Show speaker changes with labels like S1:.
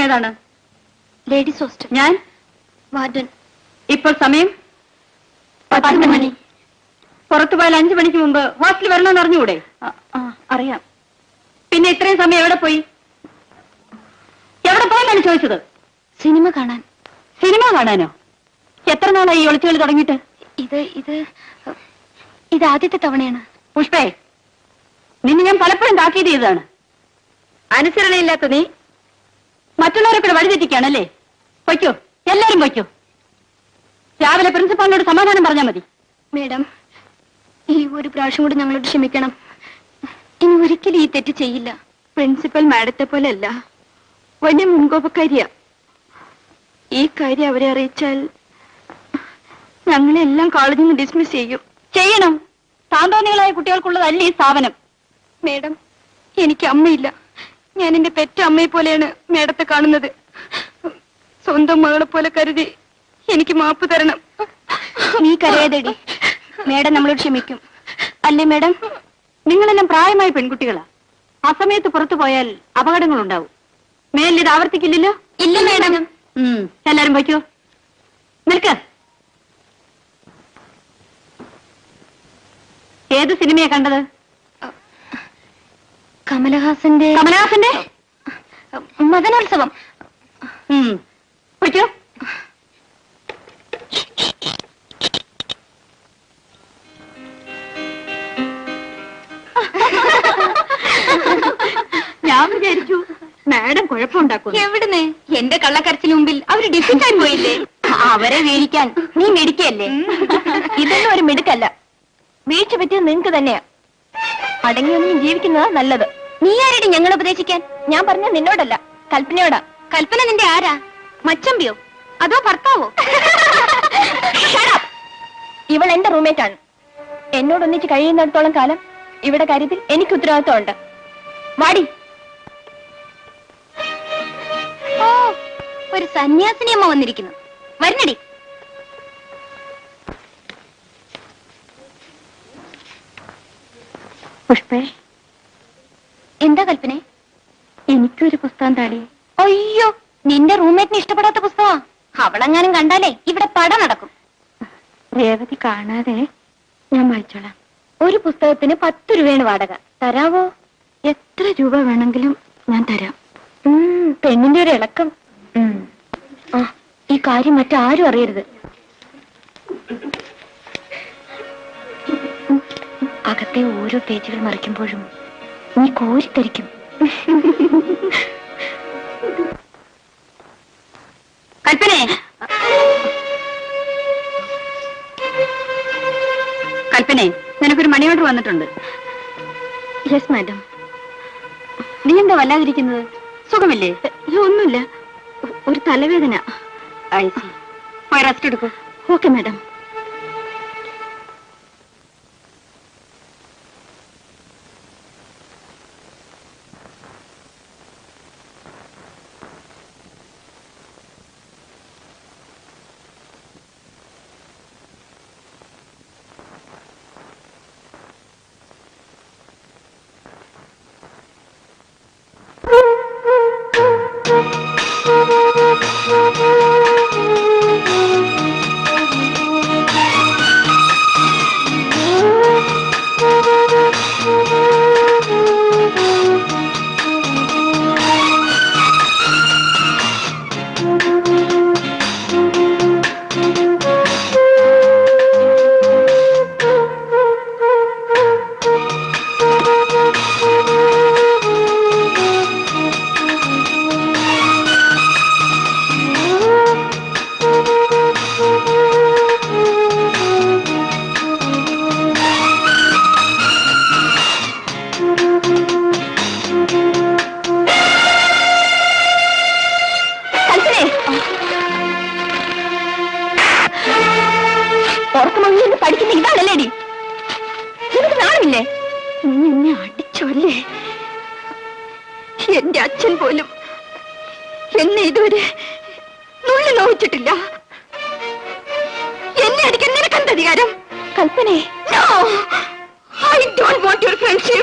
S1: ഏതാണ്?
S2: Ladies hostel.
S1: ഞാൻ
S2: warden.
S1: ഇപ്പോൾ സമയം
S2: 10 മണി.
S1: പുറത്തു പോയാൽ 5 മണിക്ക് മുമ്പ് ഹോസ്റ്റലിൽ വരണമെന്ന് അറിഞ്ഞുകൂടെ?
S2: അറിയാം.
S1: പിന്നെ ഇത്രയും സമയം എവിടെ പോയി? എവിടെ പോയെന്നാണ് ചോദിച്ചത്?
S2: സിനിമ കാണാൻ.
S1: സിനിമ കാണാനോ? എത്ര നാളായി ഈ ഒളിച്ചുകളി തുടങ്ങിയിട്ട്?
S2: ഇത് ആദ്യത്തെ തവണയാണ്.
S1: പുഷ്പേ, നിന്നെ ഞാൻ പലപ്പോഴും താക്കീത് ചെയ്തതാണ്. അനുസരണയില്ലാത്ത നീ മറ്റുള്ളവരൊക്കെ വഴിതെറ്റിക്കാണല്ലേ? പൊയ്ക്കോ, എല്ലാരും പൊയ്ക്കോ. രാവിലെ പ്രിൻസിപ്പാളിനോട് സമാധാനം പറഞ്ഞാൽ മതി.
S2: മേഡം, ഈ ഒരു പ്രാവശ്യം കൂടി ഞങ്ങളോട് ക്ഷമിക്കണം. ഇനി ഒരിക്കലും ഈ തെറ്റ് ചെയ്യില്ല.
S3: പ്രിൻസിപ്പൽ മാഡത്തെ പോലെയല്ല, വലിയ മുൻകോപക്കാരിയാ. ഈ കാര്യം അവരെ അറിയിച്ചാൽ ഞങ്ങളെല്ലാം കോളേജിൽ നിന്ന് ഡിസ്മിസ് ചെയ്യണം.
S1: സാന്ത്വനികളായ കുട്ടികൾക്കുള്ളതല്ല ഈ സ്ഥാപനം.
S3: മേഡം, എനിക്ക് അമ്മയില്ല. ഞാൻ എന്റെ പെറ്റ അമ്മയെ പോലെയാണ് മേഡത്തെ കാണുന്നത്. സ്വന്തം മകളെ പോലെ കരുതി എനിക്ക് മാപ്പ് തരണം.
S2: നീ കരയാതെടി, മേഡം നമ്മളോട് ക്ഷമിക്കും. അല്ലേ മേഡം?
S1: നിങ്ങളെല്ലാം പ്രായമായ പെൺകുട്ടികളാ. ആ സമയത്ത് പുറത്തു പോയാൽ അപകടങ്ങളുണ്ടാവും. മേലിൽ ഇത് ആവർത്തിക്കില്ലല്ലോ?
S2: ഇല്ല മേഡം.
S1: എല്ലാരും വയ്ക്കോ. നിൽക്ക്. ഏത് സിനിമയാ കണ്ടത്?
S2: കമലഹാസന്റെ മദനോത്സവം.
S1: വയ്ക്കോ. ഞാൻ വിചാരിച്ചു മാഡം കുഴപ്പമുണ്ടാക്കുന്നു.
S2: എവിടുന്ന്? എന്റെ കള്ളക്കരച്ചിന് മുമ്പിൽ അവര് ഡിഫിറ്റായി പോയില്ലേ?
S1: അവരെ വീഴിക്കാൻ നീ മിടുക്കല്ലേ?
S2: ഇതൊന്നും ഒരു മിടുക്കല്ല. വീഴ്ച പറ്റിയത് നിങ്ങക്ക് തന്നെയാ. അടങ്ങിയൊന്നും ജീവിക്കുന്നതാ നല്ലത്. നീ ആരടി ഞങ്ങൾ ഉപദേശിക്കാൻ? ഞാൻ പറഞ്ഞ നിന്നോടല്ല, കൽപ്പനയോടാ. കൽപ്പന നിന്റെ ആരാ? മച്ചമ്പിയോ അതോ ഭർത്താവോ? ഇവൾ എന്റെ റൂംമേറ്റ് ആണ്. എന്നോടൊന്നിച്ച് കഴിയുന്നിടത്തോളം കാലം ഇവിടെ കാര്യത്തിൽ എനിക്ക് ഉത്തരവാദിത്വം ഉണ്ട്. വാടി. ഓ, ഒരു സന്യാസിനിയമ്മ വന്നിരിക്കുന്നു. വരുന്നടി.
S3: പുഷ്പേ,
S2: എന്താ കൽപ്പനെ?
S3: എനിക്കൊരു പുസ്തകം താടി.
S2: അയ്യോ, നിന്റെ റൂംമേറ്റിന് ഇഷ്ടപ്പെടാത്ത പുസ്തകമാ. അവളെങ്ങാനും കണ്ടാലേ ഇവിടെ പട നടക്കും.
S3: രേവതി കാണാതെ ഞാൻ വായിച്ചോളാം.
S2: ഒരു പുസ്തകത്തിന് 10 രൂപയാണ് വാടക. തരാവോ?
S3: എത്ര രൂപ വേണമെങ്കിലും ഞാൻ തരാം.
S2: പെണ്ണിന്റെ ഒരു ഇളക്കം. ഈ കാര്യം മറ്റാരും അറിയരുത്. അകത്തെ ഓരോ പേജുകൾ മറിക്കുമ്പോഴും നീ കോരിത്തരിക്കും.
S1: കൽപ്പനെ, കൽപ്പനെ, നിനക്കൊരു മണി ഓർഡർ വന്നിട്ടുണ്ട്.
S3: Yes madam.
S1: നീ എന്താ വല്ലാതിരിക്കുന്നത്? സുഖമില്ലേ?
S3: ഒന്നുമില്ല, ഒരു തലവേദന.
S1: പോയി റെസ്റ്റ് എടുക്കൂ.
S3: Okay madam.
S2: പഠിക്കുന്ന ഇതാണല്ലേടി? നിനക്ക് നാണമില്ലേ?
S3: നീ എന്നെ അടിച്ചല്ലേ? എന്റെ അച്ഛൻ പോലും എന്നെ ഇതുവരെ നുള്ളി നോവിച്ചിട്ടില്ല. എന്നെ അടിക്കാൻ നിനക്കെന്ത് അധികാരം?
S2: കൽപ്പനെ,
S3: No! I don't want your friendship.